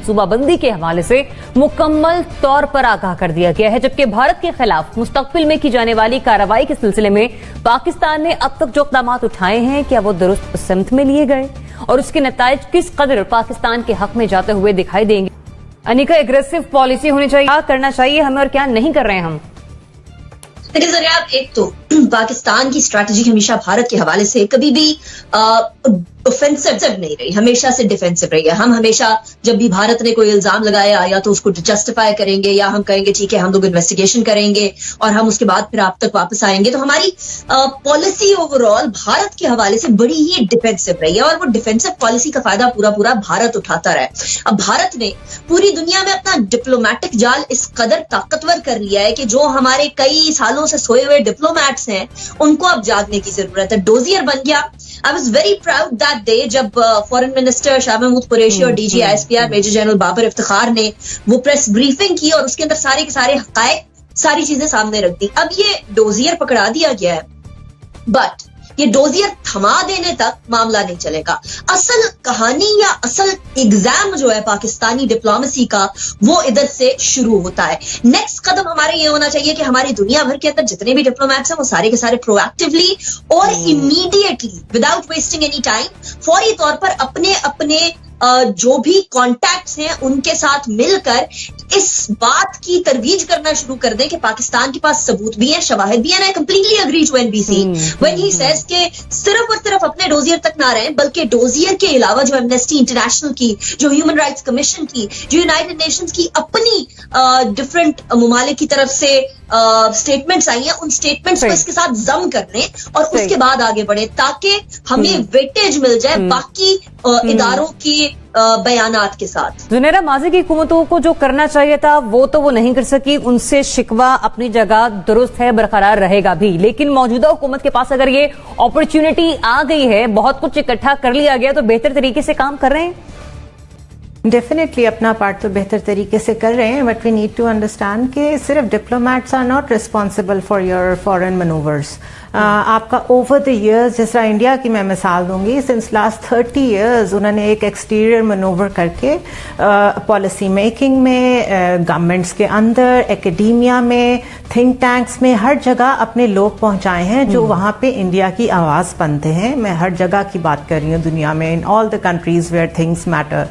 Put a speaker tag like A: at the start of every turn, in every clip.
A: मंसूबा बंदी के हवाले से मुकम्मल तौर पर आगाह कर दिया गया है, जबकि भारत के खिलाफ मुस्तकबिल में की जाने वाली कार्रवाई के सिलसिले में पाकिस्तान ने अब तक जो इक़दाम उठाए हैं, क्या वो दुरुस्त सिमत में लिए गए और उसके नताइज किस कदर पाकिस्तान के हक में जाते हुए दिखाई देंगे। अनिका, एग्रेसिव पॉलिसी होनी चाहिए, क्या करना चाहिए हमें और क्या नहीं कर रहे हैं हम?
B: देखिए ज़रिया, एक तो पाकिस्तान की स्ट्रैटेजी हमेशा भारत के हवाले से कभी भी ऑफेंसिव नहीं रही, हमेशा से डिफेंसिव रही है। हम हमेशा जब भी भारत ने कोई इल्जाम लगाया या तो उसको जस्टिफाई करेंगे या हम कहेंगे ठीक है हम लोग इन्वेस्टिगेशन करेंगे और हम उसके बाद फिर आप तक वापस आएंगे। तो हमारी पॉलिसी ओवरऑल भारत के हवाले से बड़ी ही डिफेंसिव रही है और वो डिफेंसिव पॉलिसी का फायदा पूरा भारत उठाता रहा है। अब भारत ने पूरी दुनिया में अपना डिप्लोमेटिक जाल इस कदर ताकतवर कर लिया है कि जो हमारे कई सालों से सोए हुए डिप्लोमैट्स हैं उनको अब जागने की जरूरत है। डोजियर बन गया। I was very proud that day जब फॉरेन मिनिस्टर शाह महमूद कुरैशी और DG ISPR major general Babar Iftikhar ने वो प्रेस ब्रीफिंग की और उसके अंदर सारे के सारे हकायक, सारी चीजें सामने रख दी। अब ये डोजियर पकड़ा दिया गया है, बट ये डोजियर थमा देने तक मामला नहीं चलेगा। असल कहानी या असल एग्जाम जो है पाकिस्तानी डिप्लोमेसी का वो इधर से शुरू होता है। नेक्स्ट कदम हमारे ये होना चाहिए कि हमारी दुनिया भर के अंदर जितने भी डिप्लोमैट्स हैं वो सारे के सारे प्रोएक्टिवली और immediately without wasting any time फौरी तौर पर अपने अपने जो भी कॉन्टैक्ट्स हैं उनके साथ मिलकर इस बात की तरवीज करना शुरू कर दें कि पाकिस्तान के पास सबूत भी है, शवाहिद भी है। I completely agree to NBC when he says कि सिर्फ और सिर्फ अपने डोजियर तक ना रहें, बल्कि डोजियर के अलावा जो एमनेस्टी इंटरनेशनल की, जो ह्यूमन राइट्स कमीशन की, जो यूनाइटेड नेशंस की अपनी डिफरेंट ममालिक की तरफ से स्टेटमेंट्स आई हैं, उन स्टेटमेंट्स को इसके साथ जम कर लें और उसके बाद आगे बढ़े ताकि हमें वेटेज मिल जाए बाकी इदारों की बयानात के साथ।
A: जुनेरा, माजी की हुकूमतों को जो करना चाहिए था वो नहीं कर सकी, उनसे शिकवा अपनी जगह दुरुस्त है, बरकरार रहेगा भी, लेकिन मौजूदा हुकूमत के पास अगर ये अपॉर्चुनिटी आ गई है, बहुत कुछ इकट्ठा कर लिया गया, तो बेहतर तरीके से काम कर रहे हैं।
C: डेफिनेटली अपना पार्ट तो बेहतर तरीके से कर रहे हैं, but we need to understand कि सिर्फ diplomats are not responsible for your foreign manoeuvres. आपका ओवर द इयर्स, जिस तरह इंडिया की मैं मिसाल दूंगी, सिंस लास्ट 30 इयर्स उन्होंने एक एक्सटीरियर मैनूवर करके पॉलिसी मेकिंग में, गवर्नमेंट्स के अंदर, एकेडेमिया में, थिंक टैंक्स में, हर जगह अपने लोग पहुंचाए हैं जो वहां पे इंडिया की आवाज बनते हैं। मैं हर जगह की बात कर रही हूँ दुनिया में, in all the countries where things matter.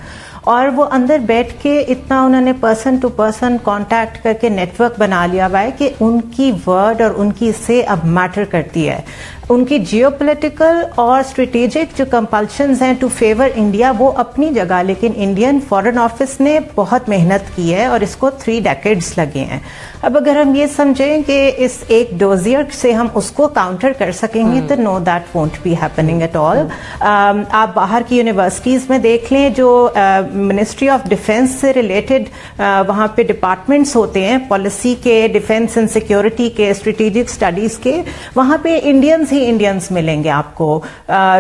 C: और वो अंदर बैठ के इतना उन्होंने पर्सन टू पर्सन कांटेक्ट करके नेटवर्क बना लिया हुआ है कि उनकी वर्ड और उनकी से अब मैटर करती है। उनकी जियोपॉलिटिकल और स्ट्रेटेजिक जो कंपल्शंस हैं टू फेवर इंडिया वो अपनी जगह, लेकिन इंडियन फॉरेन ऑफिस ने बहुत मेहनत की है और इसको 3 डेकेड्स लगे हैं। अब अगर हम ये समझें कि इस एक डोजियर से हम उसको काउंटर कर सकेंगे तो no, that won't be happening at all. आप बाहर की यूनिवर्सिटीज में देख लें, जो मिनिस्ट्री ऑफ डिफेंस से रिलेटेड वहां पे डिपार्टमेंट्स होते हैं, पॉलिसी के, डिफेंस एंड सिक्योरिटी के, स्ट्रेटेजिक स्टडीज के, वहां पे इंडियंस ही इंडियंस मिलेंगे आपको।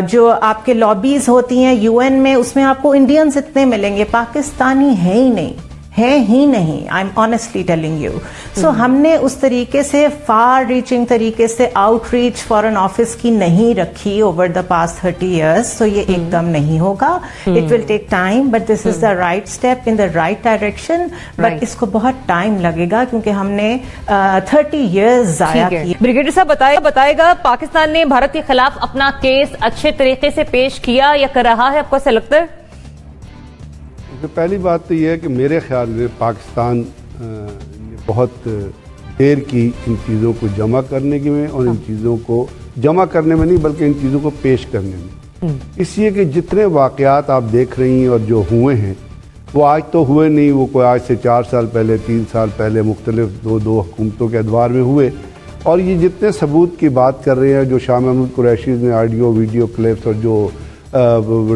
C: जो आपके लॉबीज होती हैं यूएन में, उसमें आपको इंडियंस इतने मिलेंगे, पाकिस्तानी है ही नहीं। I am honestly telling you. So हमने उस तरीके से फार रीचिंग तरीके से आउटरीच फॉरेन ऑफिस की नहीं रखी over the past 30 years. So ये एकदम नहीं होगा, it will take time, but this is the right step in the right direction. But इसको बहुत टाइम लगेगा क्योंकि हमने 30 इयर्स जाया किए।
A: ब्रिगेडियर साहब बताएगा, पाकिस्तान ने भारत के खिलाफ अपना केस अच्छे तरीके से पेश किया या कर रहा है, आपको ऐसा लगता है?
D: तो पहली बात तो ये है कि मेरे ख्याल में पाकिस्तान ने बहुत देर की इन चीज़ों को जमा करने की में, और इन चीज़ों को जमा करने में नहीं बल्कि इन चीज़ों को पेश करने में। इसलिए कि जितने वाक़यात आप देख रही हैं और जो हुए हैं वो आज तो हुए नहीं, वो कोई आज से 4 साल पहले, 3 साल पहले मुख्तलिफ दो हुकूमतों के अदवार में हुए। और ये जितने सबूत की बात कर रहे हैं, जो शाह महमूद कुरैशी ने ऑडियो वीडियो क्लिप्स और जो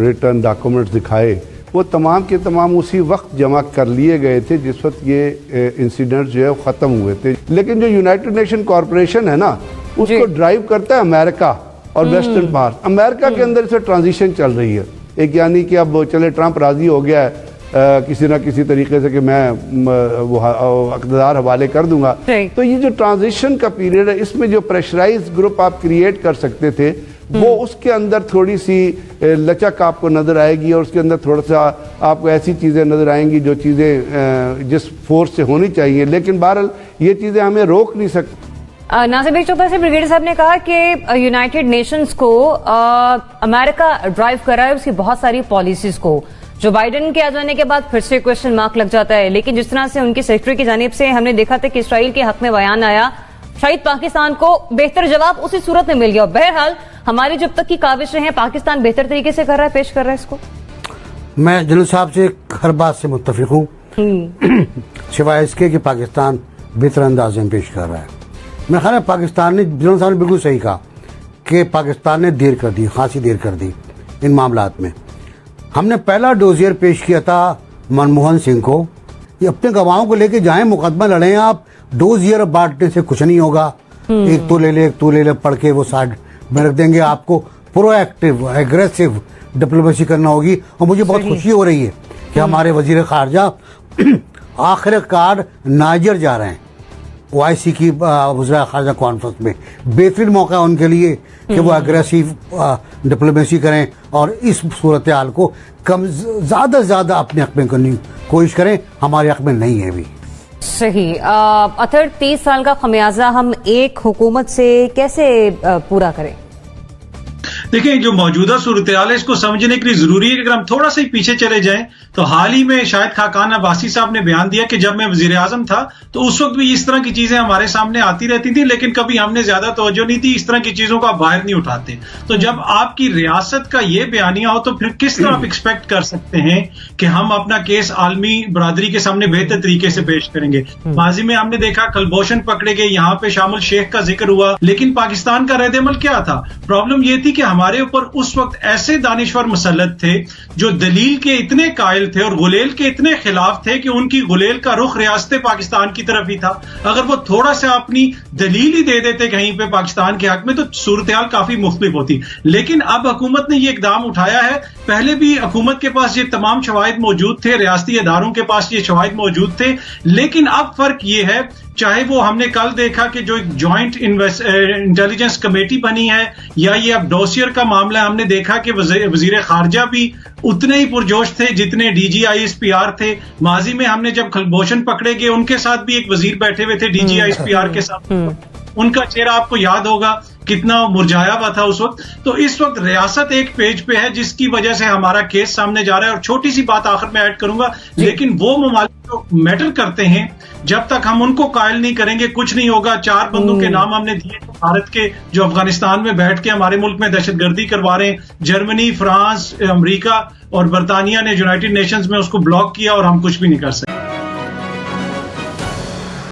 D: रिटर्न डॉक्यूमेंट्स दिखाए, वो तमाम के तमाम उसी वक्त जमा कर लिए गए थे जिस वक्त ये इंसिडेंट जो है ख़त्म हुए थे। लेकिन जो यूनाइटेड नेशन कॉरपोरेशन है ना, उसको ड्राइव करता है अमेरिका और वेस्टर्न पावर। अमेरिका के अंदर से ट्रांजिशन चल रही है एक, यानी कि अब चले ट्रंप राजी हो गया है किसी ना किसी तरीके से कि मैं वो इक़्तिदार हवाले कर दूंगा। तो ये जो ट्रांजिशन का पीरियड है, इसमें जो प्रेशराइज ग्रुप आप क्रिएट कर सकते थे وہ اس کے اندر تھوڑی سی لچک آپ کو نظر آئے گی اور اس کے اندر تھوڑا سا آپ کو ایسی چیزیں نظر آئیں گی جو چیزیں جس فورس سے ہونی چاہیے، لیکن بہرحال یہ چیزیں ہمیں روک نہیں سکتی۔
A: ناصر بھائی چوپڑا سے بریگیڈیئر صاحب نے کہا کہ یونائٹڈ نیشنز کو امریکہ ڈرائیو کر رہا ہے اس کی بہت ساری پالیسیز کو، جو بائیڈن کے آ جانے کے بعد پھر سے کوشچن مارک لگ جاتا ہے، لیکن جس طرح سے ان کی سیکرٹری کی جانب سے ہم نے دیکھا تھا کہ اسرائیل کے حق میں بیان آیا، شاید پاکستان کو بہتر جواب اسی صورت میں مل گیا۔ بہرحال ہماری جب تک کی کاوشیں ہیں پاکستان بہتر طریقے سے کر رہا ہے، پیش کر رہا ہے اس کو۔ میں
E: جنرل صاحب سے ہر بات سے متفق ہوں، سوائے اس کے کہ پاکستان بہتر انداز میں پیش کر رہا ہے۔ میرا خیال ہے پاکستان نے، جنرل صاحب نے بالکل صحیح کہا کہ پاکستان نے دیر کر دی، خاصی دیر کر دی ان معاملات میں۔ ہم نے پہلا ڈوزیئر پیش کیا تھا منموہن سنگھ کو، یہ اپنے گواہوں کو لے کے جائیں، مقدمہ لڑیں، آپ ڈوزیئر بانٹنے سے کچھ نہیں ہوگا، ایک تو لے لے ایک تو لے لے پڑھ کے وہ سائڈ میں رکھ دیں گے، آپ کو پرو ایکٹیو ایگریسو ڈپلومیسی کرنا ہوگی۔ اور مجھے بہت خوشی ہو رہی ہے کہ ہمارے وزیر خارجہ آخر کار نائجر جا رہے ہیں OIC کی وزراء خارجہ کانفرنس میں، بہترین موقع ہے ان کے لیے کہ وہ اگریسو ڈپلومیسی کریں اور اس صورتحال کو زیادہ سے زیادہ اپنے حق میں کرنے کی کوشش کریں، ہمارے حق میں نہیں ہے ابھی۔
A: صحیح۔ اطہر 30 سال کا خمیازہ ہم ایک حکومت سے کیسے پورا کریں؟
F: دیکھیں، جو موجودہ صورتحال ہے اس کو سمجھنے کے لیے ضروری ہے کہ اگر ہم تھوڑا سا پیچھے چلے جائیں تو حال ہی میں شاہد خاقان عباسی صاحب نے بیان دیا کہ جب میں وزیر اعظم تھا تو اس وقت بھی اس طرح کی چیزیں ہمارے سامنے آتی رہتی تھیں، لیکن کبھی ہم نے زیادہ توجہ نہیں دی، اس طرح کی چیزوں کو آپ باہر نہیں اٹھاتے۔ تو جب آپ کی ریاست کا یہ بیانیہ ہو تو پھر کس طرح آپ ایکسپیکٹ کر سکتے ہیں کہ ہم اپنا کیس عالمی برادری کے سامنے بہتر طریقے سے پیش کریں گے؟ ماضی میں ہم نے دیکھا کلبھوشن پکڑے گئے، یہاں پہ شامل شیخ کا ذکر ہوا، لیکن پاکستان کا رد عمل کیا تھا؟ پرابلم یہ تھی کہ ہمارے اوپر اس وقت ایسے دانشور مسلط تھے جو دلیل کے اتنے قائل تھے اور غلیل کے اتنے خلاف تھے کہ ان کی غلیل کا رخ ریاست پاکستان کی طرف ہی تھا۔ اگر وہ تھوڑا سا اپنی دلیل ہی دے دیتے کہیں پہ پاکستان کے حق میں تو صورتحال کافی مختلف ہوتی، لیکن اب حکومت نے یہ اقدام اٹھایا ہے۔ پہلے بھی حکومت کے پاس یہ تمام شواہد موجود تھے، ریاستی اداروں کے پاس یہ شواہد موجود تھے، لیکن اب فرق یہ ہے، چاہے وہ ہم نے کل دیکھا کہ جو ایک جوائنٹ انٹیلیجنس کمیٹی بنی ہے، یا یہ اب ڈوسیئر کا معاملہ، ہم نے دیکھا کہ وزیر خارجہ بھی اتنے ہی پرجوش تھے جتنے DGISPR تھے۔ ماضی میں ہم نے جب کلبھوشن پکڑے گئے ان کے ساتھ بھی ایک وزیر بیٹھے ہوئے تھے DGISPR کے ساتھ، ان کا چہرہ آپ کو یاد ہوگا کتنا مرجھایا ہوا تھا اس وقت۔ تو اس وقت ریاست ایک پیج پہ ہے جس کی وجہ سے ہمارا کیس سامنے جا رہا ہے۔ اور چھوٹی سی بات آخر میں ایڈ کروں گا، لیکن وہ ممالک جو میٹر کرتے ہیں جب تک ہم ان کو قائل نہیں کریں گے کچھ نہیں ہوگا۔ 4 بندوں کے نام ہم نے دیے بھارت کے جو افغانستان میں بیٹھ کے ہمارے ملک میں دہشت گردی کروا رہے ہیں، جرمنی، فرانس، امریکہ اور برطانیہ نے یونائٹڈ نیشنز میں اس کو بلاک کیا اور ہم کچھ بھی نہیں کر سکتے۔